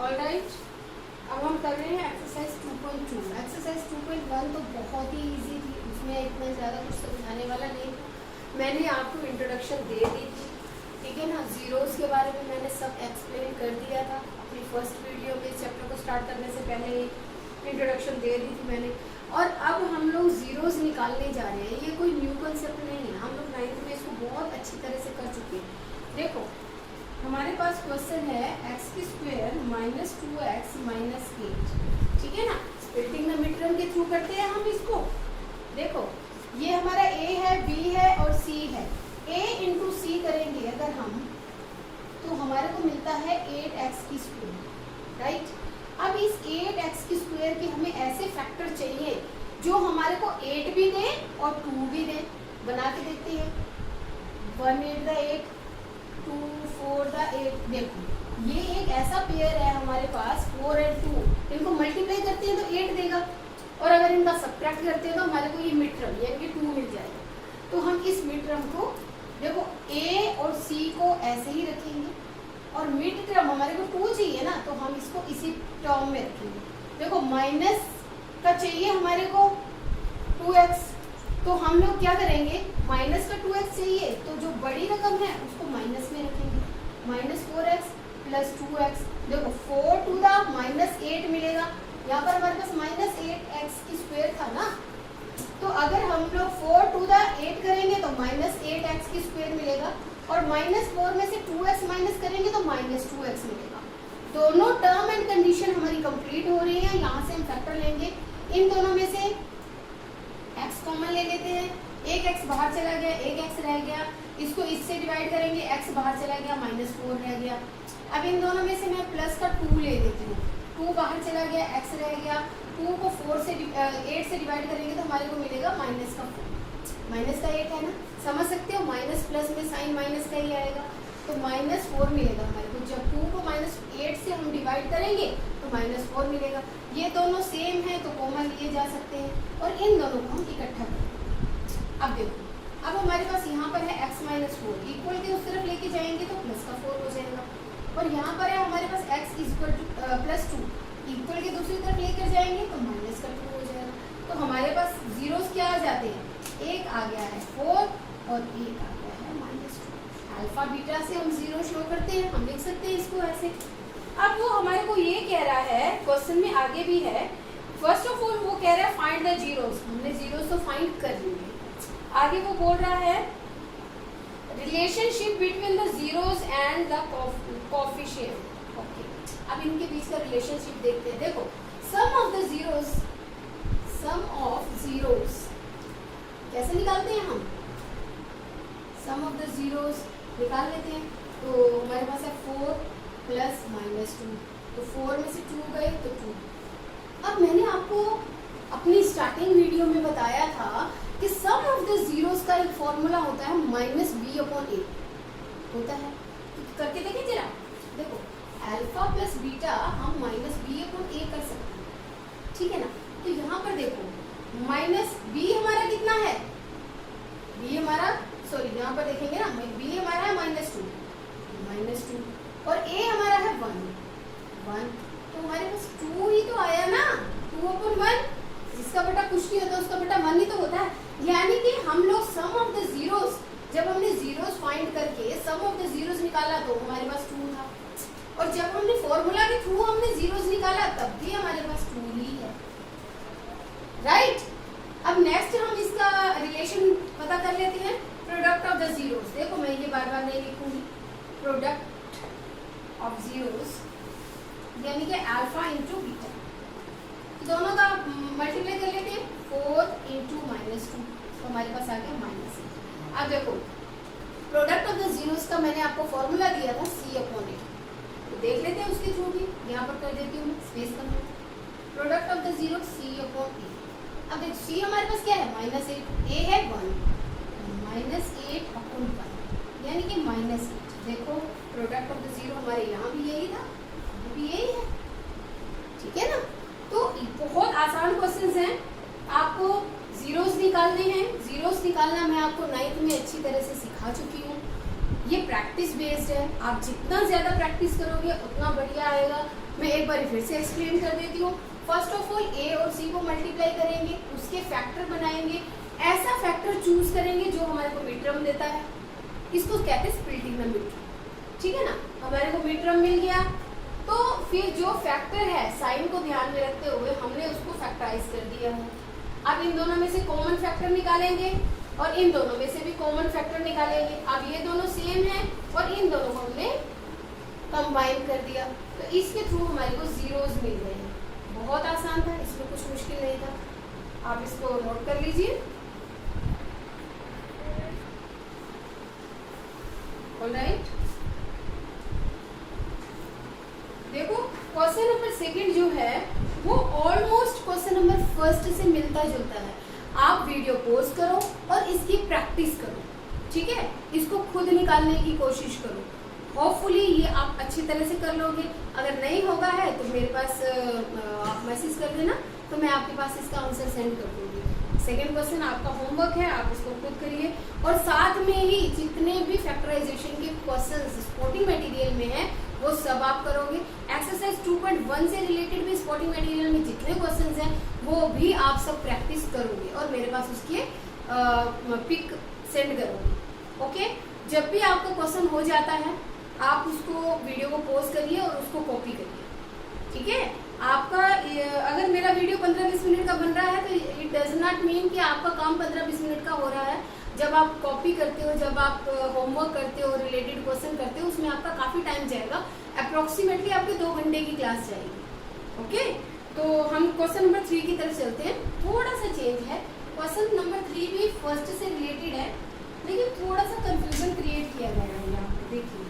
Alright, अब हम कर रहे हैं एक्सरसाइज 2.2। एक्सरसाइज 2.1 तो बहुत ही इजी थी, उसमें इतना ज़्यादा कुछ समझाने वाला नहीं था। मैंने आपको इंट्रोडक्शन दे दी थी, ठीक है ना। जीरोस के बारे में मैंने सब एक्सप्लेन कर दिया था अपनी फर्स्ट वीडियो में। चैप्टर को स्टार्ट करने से पहले ही इंट्रोडक्शन दे दी थी मैंने। और अब हम लोग जीरोस निकालने जा रहे हैं। ये कोई न्यू कंसेप्ट नहीं है, हम लोग 9th में इसको बहुत अच्छी तरह से कर चुके हैं। देखो हमारे पास क्वेश्चन है x² माइनस 2x माइनस 8, ठीक है ना। स्प्लिटिंग द मिड टर्म के थ्रू करते हैं हम इसको। देखो ये हमारा a है, b है और c है। a इंटू सी करेंगे अगर हम, तो हमारे को मिलता है 8x², राइट। अब इस 8x² की हमें ऐसे फैक्टर चाहिए जो हमारे को 8 भी दे और 2 भी दे। बना के देखते हैं। 1 8 द 8, 2 4 द 8। देखो ये एक ऐसा पेयर है हमारे पास, 4 और 2। इनको मल्टीप्लाई करते हैं तो 8 देगा, और अगर इनका सबट्रैक्ट करते हैं तो हमारे को ये मिड टर्म यानी कि 2 मिल जाएगा। तो हम इस मिड टर्म को, देखो a और c को ऐसे ही रखेंगे, और मिड टर्म हमारे को 2 चाहिए ना, तो हम इसको इसी टर्म में रखेंगे। देखो माइनस का चाहिए हमारे को 2x, तो हम लोग क्या करेंगे, माइनस का 2x चाहिए तो जो बड़ी रकम है उसको माइनस में रखेंगे। Minus 4x plus 2x। देखो 4 टू द माइनस 8 मिलेगा। यहाँ पर हमारे पास माइनस 8x² था ना, तो अगर हम लोग 4 टू द 8 करेंगे तो माइनस 8x² मिलेगा, और माइनस 4 में से 2x माइनस करेंगे तो माइनस 2x मिलेगा। दोनों टर्म एंड कंडीशन हमारी कंप्लीट हो रही है। यहाँ से हम फैक्टर लेंगे, इन दोनों में से x कॉमन ले लेते हैं। एक x बाहर चला गया, एक x रह गया, इसको इससे डिवाइड करेंगे, x बाहर चला गया, -4 रह गया। अब इन दोनों में से मैं प्लस का 2 ले लेती हूँ। 2 बाहर चला गया, x रह गया। 2 को 8 से डिवाइड करेंगे तो हमारे को मिलेगा माइनस का 4। माइनस का 8 है ना, समझ सकते हो। माइनस प्लस में साइन माइनस का ही आएगा, तो -4 मिलेगा हमारे को। जब 2 को -8 से हम डिवाइड करेंगे तो -4 मिलेगा। ये दोनों सेम है तो कॉमन लिए जा सकते हैं, और इन दोनों को हम इकट्ठा करेंगे। अब देखो, अब हमारे पास यहाँ पर है x माइनस 4, इक्वल के उस तरफ लेके जाएंगे तो प्लस का 4 हो जाएगा। और यहाँ पर है हमारे पास x equal two plus 2, equal के दूसरी तरफ लेकर जाएंगे तो माइनस का 2 हो जाएगा। तो हमारे पास जीरोस क्या आ जाते हैं, एक आ गया है 4 और एक आ गया है -2। अल्फा बीटा से हम जीरो शो करते हैं, हम लिख सकते हैं इसको ऐसे। अब वो हमारे को ये कह रहा है, क्वेश्चन में आगे भी है। फर्स्ट ऑफ ऑल वो कह रहा है फाइंड द जीरोस। हमने जीरोस तो फाइंड कर लिए। आगे वो बोल रहा है relationship between the zeros and the coefficient. Okay, अब इनके बीच का रिलेशनशिप देखते हैं। देखो sum of the zeros, sum of zeros कैसे निकालते हैं हम, सम ऑफ द जीरोस निकाल लेते हैं। तो हमारे पास है 4 प्लस -2, तो 4 में से 2 गए तो 2। अब मैंने आपको अपनी स्टार्टिंग वीडियो में बताया था कि सम ऑफ द जीरोस का एक फॉर्मूला होता है -b/a होता है। करके देखें जरा। देखो अल्फा प्लस बीटा हम -b/a कर सकते हैं, ठीक है ना। तो यहाँ पर देखो -b हमारा कितना है, b हमारा, सॉरी यहाँ पर देखेंगे ना, b हमारा है -2 और a हमारा है 1, तो हमारे पास 2 ही तो आया ना, 2/1। जिसका बेटा कुछ नहीं होता उसका बेटा 1 ही तो होता है। यानी कि हम लोग सम ऑफ द जीरोस, जब हमने जीरोस फाइंड करके सम ऑफ द जीरोस निकाला तो हमारे पास 2 था, और जब हमने फॉर्मूला के थ्रू हमने जीरोस निकाला तब भी हमारे पास 2 ही है, राइट। अब नेक्स्ट हम इसका रिलेशन पता कर लेते हैं, प्रोडक्ट ऑफ द जीरोस। देखो मैं ये बार बार नहीं लिखूंगी, प्रोडक्ट ऑफ जीरोस यानी कि अल्फा इंटू बीटा, दोनों का मल्टीप्लाई कर लेते हैं। 4 इंटू -2, तो हमारे पास आ गया -8। अब देखो प्रोडक्ट ऑफ द जीरोस का मैंने आपको फॉर्मूला दिया था c/a, तो देख लेते हैं उसके थ्रू भी। यहाँ पर कर देती हूँ स्पेस करना, product of the zero c/a। अब देखो c हमारे पास क्या है, -8, a है 1, -8/1 यानी कि -8। देखो प्रोडक्ट ऑफ द जीरो हमारे यहाँ भी यही था, भी यही है, ठीक है ना। तो बहुत आसान क्वेश्चंस हैं, आपको जीरोस निकालने हैं। जीरोस निकालना मैं आपको 9th में अच्छी तरह से सिखा चुकी हूँ। ये प्रैक्टिस बेस्ड है, आप जितना ज़्यादा प्रैक्टिस करोगे उतना बढ़िया आएगा। मैं एक बार फिर से एक्सप्लेन कर देती हूँ। फर्स्ट ऑफ ऑल ए और सी को मल्टीप्लाई करेंगे, उसके फैक्टर बनाएंगे, ऐसा फैक्टर चूज करेंगे जो हमारे को मिड टर्म देता है, इसको कहते हैं स्प्लिटिनोमीटर, ठीक है ना। हमारे को मिड टर्म मिल गया, तो फिर जो फैक्टर है साइन को ध्यान में रखते हुए हमने उसको फैक्टराइज कर दिया है। अब इन दोनों में से कॉमन फैक्टर निकालेंगे और इन दोनों में से भी कॉमन फैक्टर निकालेंगे। अब ये दोनों सेम है और इन दोनों को हमने कंबाइन कर दिया, तो इसके थ्रू हमारे को जीरोस मिल गए हैं। बहुत आसान था, इसमें कुछ मुश्किल नहीं था, आप इसको नोट कर लीजिए। ऑलराइट, देखो क्वेश्चन नंबर सेकंड जो है वो ऑलमोस्ट क्वेश्चन नंबर फर्स्ट से मिलता जुलता है। आप वीडियो पॉज करो और इसकी प्रैक्टिस करो, ठीक है, इसको खुद निकालने की कोशिश करो। होपफुली ये आप अच्छी तरह से कर लोगे। अगर नहीं होगा है तो मेरे पास आप मैसेज कर देना, तो मैं आपके पास इसका आंसर सेंड कर दूंगी। सेकेंड क्वेश्चन आपका होमवर्क है, आप इसको खुद करिए और साथ में ही जितने भी फैक्टराइजेशन के क्वेश्चंस स्पोर्टिंग मटेरियल में हैं वो सब आप करोगे। एक्सरसाइज 2.1 से रिलेटेड भी स्पोर्टिंग मटेरियल में जितने क्वेश्चंस हैं वो भी आप सब प्रैक्टिस करोगे और मेरे पास उसके पिक सेंड करोगे। ओके, जब भी आपका क्वेश्चन हो जाता है आप उसको वीडियो को पॉज करिए और उसको कॉपी करिए, ठीक है। आपका अगर मेरा वीडियो 15-20 मिनट का बन रहा है तो इट डज नॉट मीन कि आपका काम 15-20 मिनट का हो रहा है। जब आप कॉपी करते हो, जब आप होमवर्क करते हो, रिलेटेड क्वेश्चन करते हो, उसमें आपका काफ़ी टाइम जाएगा। अप्रोक्सीमेटली आपके 2 घंटे की क्लास जाएगी। ओके, तो हम क्वेश्चन नंबर 3 की तरफ चलते हैं। थोड़ा सा चेंज है, क्वेश्चन नंबर 3 भी फर्स्ट से रिलेटेड है लेकिन थोड़ा सा कंफ्यूजन क्रिएट किया गया है यहाँ पे। देखिए,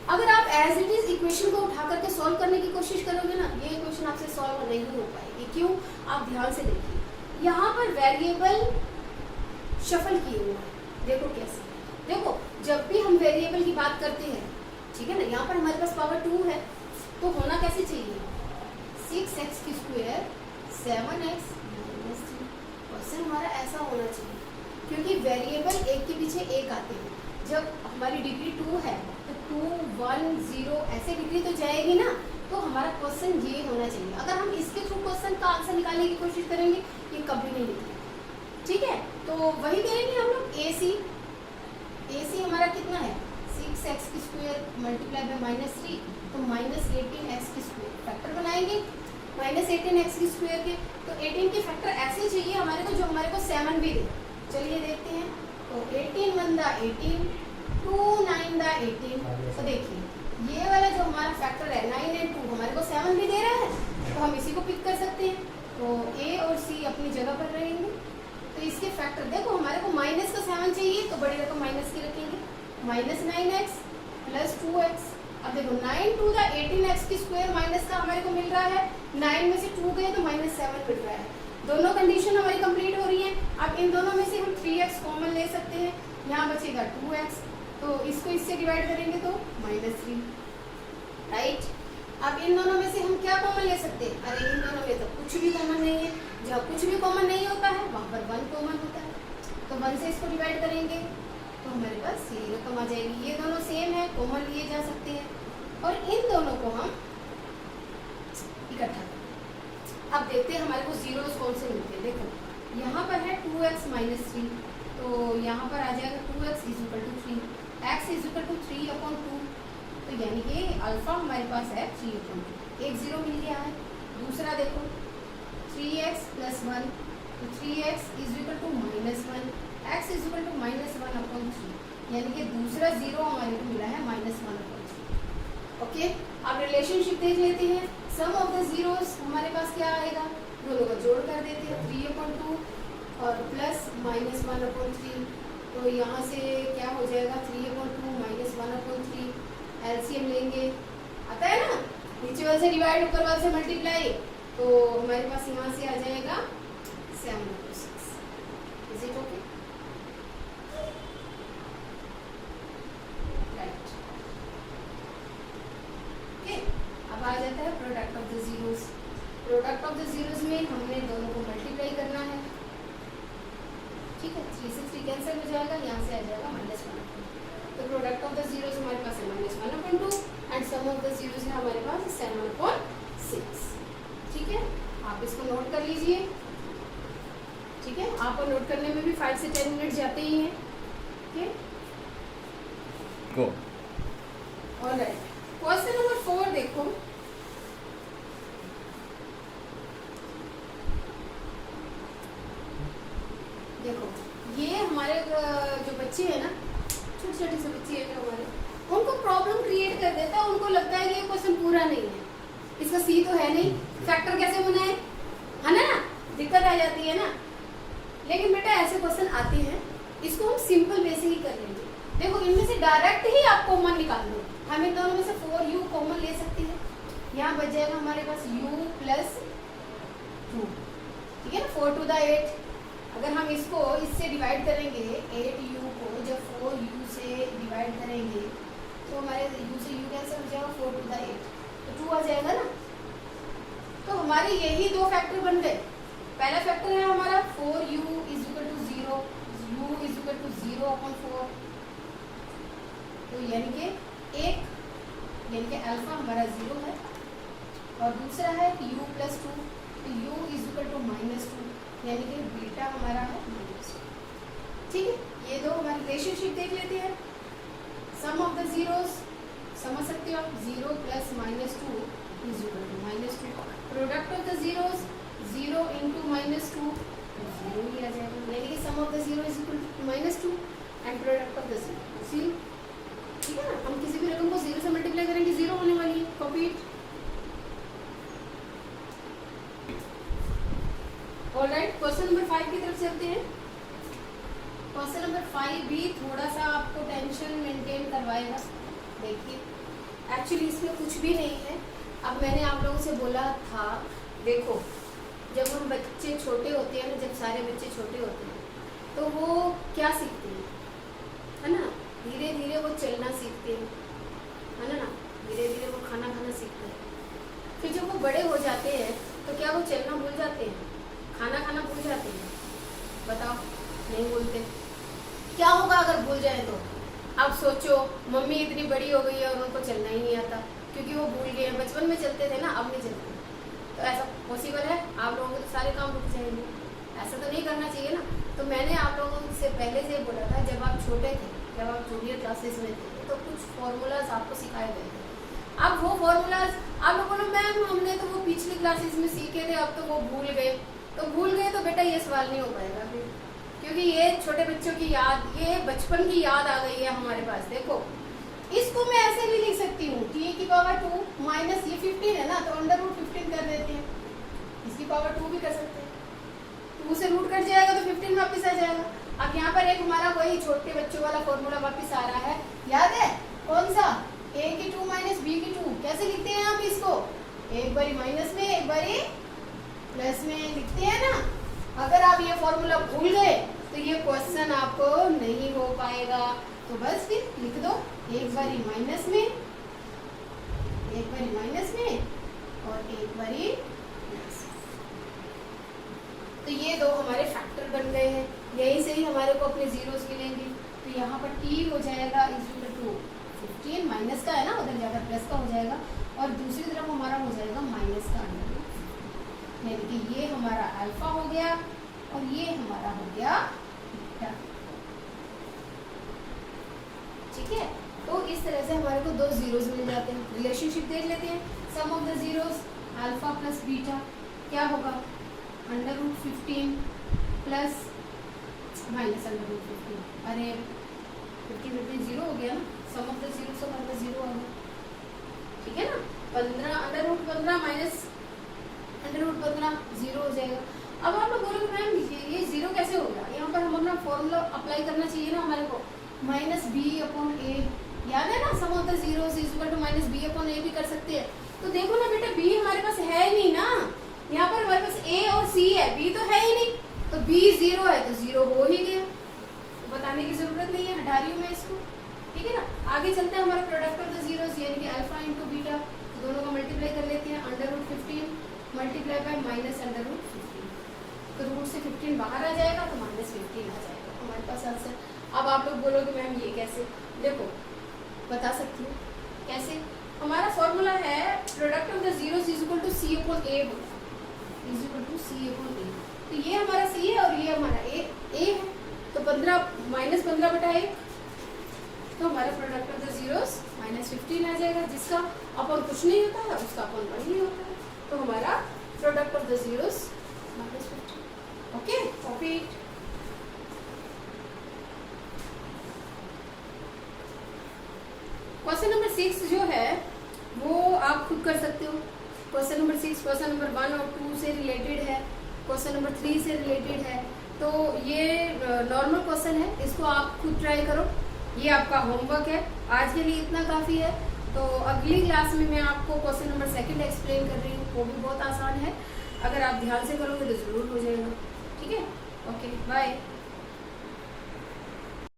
अगर आप एज इट इज इक्वेशन को उठा करके सॉल्व करने की कोशिश करोगे ना, ये इक्वेशन आपसे सॉल्व नहीं हो पाएगी। क्यों? आप ध्यान से देखिए, यहाँ पर वेरिएबल शफल किए हुए हैं। देखो कैसे, देखो जब भी हम वेरिएबल की बात करते हैं, ठीक है ना, यहाँ पर हमारे पास पावर 2 है तो होना कैसे चाहिए 6x की स्क्वायर 7x - 3। क्वेश्चन हमारा ऐसा होना चाहिए क्योंकि वेरिएबल एक के पीछे एक आते हैं। जब हमारी डिग्री 2 है तो 2, 1, 0 ऐसे डिग्री तो जाएगी ना, तो हमारा क्वेश्चन ये होना चाहिए। अगर हम इसके थ्रू क्वेश्चन का आंसर निकालने की कोशिश करेंगे ये कभी नहीं निकलेगा, ठीक है। तो वही करेंगे हम लोग। AC हमारा कितना है 6x की स्क्वायर मल्टीप्लाई बाय -3, तो -18x की स्क्वायर फैक्टर बनाएंगे -18x की स्क्वायर के। तो 18 के फैक्टर ऐसे चाहिए हमारे को जो हमारे को 7 भी दे। चलिए देखते हैं, तो 18 1 दा 18, 2 9 दा 18। तो देखिए ये वाला जो हमारा फैक्टर है 9 और 2 हमारे को 7 भी दे रहा है, तो हम इसी को पिक कर सकते हैं। तो A और C अपनी जगह पर रहेंगे। तो इसके फैक्टर देखो हमारे को माइनस का 7 चाहिए तो बड़ी रकम माइनस की रखेंगे, -9x + 2x। अब देखो 9 2 दा 18x की स्क्वायर माइनस का हमारे को मिल रहा है, 9 में से 2 गए तो -7 मिल रहा है। दोनों कंडीशन हमारी कंप्लीट हो रही है। अब इन दोनों में से हम 3x कॉमन ले सकते हैं, यहाँ बचेगा 2x, तो इसको इससे डिवाइड करेंगे तो -3, राइट। अब इन दोनों में से हम क्या कॉमन ले सकते हैं? अरे इन दोनों में तो कुछ भी कॉमन नहीं है। जब कुछ भी कॉमन नहीं होता है वहाँ पर 1 कॉमन होता है, तो 1 से इसको डिवाइड करेंगे तो हमारे पास ये रकम आ जाएगी। ये दोनों सेम है, कॉमन लिए जा सकते हैं और इन दोनों को हम इकट्ठा। अब देखते हैं हमारे को जीरोस कौन से मिलते हैं। देखो यहाँ पर है 2x - 3, तो यहाँ पर आ जाएगा 2x = 3, x = 3/2। तो यानी कि अल्फा हमारे पास है 3/2, एक 0 मिल गया है। दूसरा देखो 3x + 1, तो 3x = -1, x = -1/3, यानी कि दूसरा 0 हमारे को मिला है -1/3। ओके, अब रिलेशनशिप देख लेते हैं। सम ऑफ द जीरोस हमारे पास क्या आएगा, दोनों का जोड़ कर देते हैं 3/2 और प्लस -1/3। तो यहाँ से क्या हो जाएगा 3/2 - 1/3, एलसीएम लेंगे, आता है ना, नीचे वाले से डिवाइड ऊपर वाले से मल्टीप्लाई, तो हमारे पास यहाँ से आ जाएगा 7/6। Is it okay? Right, okay. अब आ जाता है product of the zeros. Product of the zeros में हमने दोनों को मल्टीप्लाई करना है, ठीक है, 3 से 3 कैंसिल हो जाएगा, यहाँ से आ जाएगा -1/2। तो प्रोडक्ट ऑफ द जीरोस हमारे पास है -1/2 and sum of the zeros है हमारे पास 7/6। ठीक है, आप इसको नोट कर लीजिए। ठीक है, आपको नोट करने में भी 5 से 10 मिनट जाते ही हैं। ठीक है, ऑलराइट, क्वेश्चन नंबर 4 देखो। देखो ये हमारे जो बच्चे हैं ना, छोटे छोटे से बच्चे हैं जो हमारे, उनको प्रॉब्लम क्रिएट कर देता है। उनको लगता है कि ये क्वेश्चन पूरा नहीं है, इसका सी तो है नहीं, फैक्टर कैसे बनाए, है ना, दिक्कत आ जाती है ना। लेकिन बेटा ऐसे क्वेश्चन आते हैं, इसको हम सिंपल वे से ही कर लेंगे। देखो इनमें से डायरेक्ट ही आप कॉमन निकाल लो, हम इन दोनों में से 4u कॉमन ले सकते हैं। यहाँ बच जाएगा हमारे पास u + 2। ठीक है ना, 4 to the 8। अगर हम इसको इससे डिवाइड करेंगे, 8u को जब 4u से डिवाइड करेंगे तो हमारे u से u कैंसिल हो जाएगा, 4 to the 8, तो 2 आ जाएगा ना। तो हमारे यही दो फैक्टर बन गए। पहला फैक्टर है हमारा 4u = 0, u = 0/4, तो यानी कि 1, यानी कि अल्फा हमारा 0 है। और दूसरा है u + 2, तो u = -2, यानी कि बीटा हमारा है -2। ठीक है, ये दो हमारी रिलेशनशिप देख लेते हैं। सम ऑफ द जीरोस समझ सकते हो आप, 0 + -2 = -2। प्रोडक्ट ऑफ द जीरोस 0 × -2 0 ही आ जाएगा, यानी कि sum of the zero = -2 and product of the zero 0। ठीक है ना, हम किसी भी रकम को 0 से मल्टीप्लाई करेंगे 0 होने वाली है। Copy it. Alright, question number 5 की तरफ चलते हैं। क्वेश्चन नंबर 5 भी थोड़ा सा आपको टेंशन मेंटेन करवाएगा। देखिए एक्चुअली इसमें कुछ भी नहीं है। अब मैंने आप लोगों से बोला था, देखो जब हम बच्चे छोटे होते हैं ना, जब सारे बच्चे छोटे होते हैं तो वो क्या सीखते हैं, है ना, धीरे धीरे वो चलना सीखते हैं, है ना, धीरे धीरे वो खाना खाना सीखते हैं। फिर जब वो बड़े हो जाते हैं तो क्या वो चलना भूल जाते हैं, खाना खाना भूल जाते हैं? बताओ, नहीं भूलते। क्या होगा अगर भूल जाए तो? अब सोचो, मम्मी इतनी बड़ी हो गई है और उनको चलना ही नहीं आता क्योंकि वो भूल गए हैं। बचपन में चलते थे ना, अब नहीं चलते। तो ऐसा पॉसिबल है? आप लोगों के तो सारे काम रुक जाएंगे। ऐसा तो नहीं करना चाहिए ना। तो मैंने आप लोगों से पहले से बोला था, जब आप छोटे थे, जब आप जूनियर क्लासेस में थे, तो कुछ फॉर्मूलाज आपको सिखाए गए थे। अब वो फॉर्मूलाज आप लोगों ने, मैम हमने तो वो पिछली क्लासेस में सीखे थे, अब तो वो भूल गए। तो भूल गए तो बेटा ये सवाल नहीं हो पाएगा फिर, क्योंकि ये छोटे बच्चों की याद, ये बचपन की याद आ गई है हमारे पास। देखो इसको मैं ऐसे भी लिख सकती हूँ, t⁻² माइनस ये 15 है ना, तो √15 कर देते हैं, इसकी पावर 2 भी कर सकते हैं। 2 से रूट कट जाएगा तो 15 वापस आ जाएगा। अब यहाँ पर एक हमारा वही छोटे बच्चों वाला फॉर्मूला वापस आ रहा है, याद है कौन सा? a⁻² - b⁻²। कैसे लिखते हैं आप इसको? एक बारी माइनस में, एक बारी प्लस में लिखते हैं ना। अगर आप ये फॉर्मूला भूल गए तो ये क्वेश्चन आपको नहीं हो पाएगा। तो बस फिर लिख दो, एक बारी माइनस में, एक बारी माइनस में और एक बारी प्लस। तो ये दो हमारे फैक्टर बन गए हैं। यहीं से ही हमारे को अपने जीरोस मिलेंगे। तो यहाँ पर t हो जाएगा = 15, माइनस का है ना, उधर जाकर प्लस का हो जाएगा, और दूसरी तरफ हमारा हो जाएगा माइनस का √, यानी कि ये हमारा अल्फा हो गया और ये हमारा हो गया बीटा। ठीक है, तो इस तरह से हमारे को दो जीरोस मिल जाते हैं। रिलेशनशिप देख लेते हैं। Sum of the zeros alpha plus beta क्या होगा? √15 प्लस माइनस √15। अरे 50 0 हो गया ना, सम ऑफ द जीरोस हमारे पास 0 आ गया। ठीक है ना, 15 माइनस √15 0 हो जाएगा। अब आप लोग बोलोगे मैम ये 0 कैसे हो गया? यहाँ पर हम अपना फॉर्मूला अप्लाई करना चाहिए ना हमारे को, -b/a। याद है ना, सम ऑफ द जीरोस = -b/a भी कर सकते हैं। तो देखो ना बेटा, b हमारे पास है नहीं ना, यहाँ पर हमारे पास a और c है, b तो है ही नहीं। तो b 0 है तो 0 हो ही गया, तो बताने की जरूरत नहीं है, हटा रही हूँ मैं इसको। ठीक है ना, आगे चलते हैं। हमारा प्रोडक्ट ऑफ द जीरोस यानी कि अल्फा × बीटा, दोनों का मल्टीप्लाई कर लेते हैं। √15 × -√15, तो रूट से 15 बाहर आ जाएगा तो -15 आ जाएगा हमारे पास आंसर। अब आप लोग बोलोगे मैम ये कैसे, देखो बता सकती हूँ कैसे। हमारा फॉर्मूला है product of the zeros is equal to C upon A, is equal to C upon A. तो ये हमारा सी है और ये हमारा ए है, तो 15 -15 बटा 1, तो हमारा प्रोडक्ट ऑफ द जीरोस -15 आ जाएगा, जिसका अपन कुछ नहीं होता है उसका अपन 1 ही होता है, तो हमारा product of the zeros -15। Okay, copy it. Question number 6 जो है वो आप खुद कर सकते हो। क्वेश्चन नंबर 6 क्वेश्चन नंबर 1 और 2 से रिलेटेड है, क्वेश्चन नंबर 3 से रिलेटेड है, तो ये नॉर्मल क्वेश्चन है, इसको आप खुद ट्राई करो। ये आपका होमवर्क है, आज के लिए इतना काफ़ी है। तो अगली क्लास में मैं आपको क्वेश्चन नंबर 2 एक्सप्लेन कर रही हूँ, वो भी बहुत आसान है, अगर आप ध्यान से करोगे तो ज़रूर हो जाएगा। ठीक है, ओके बाय।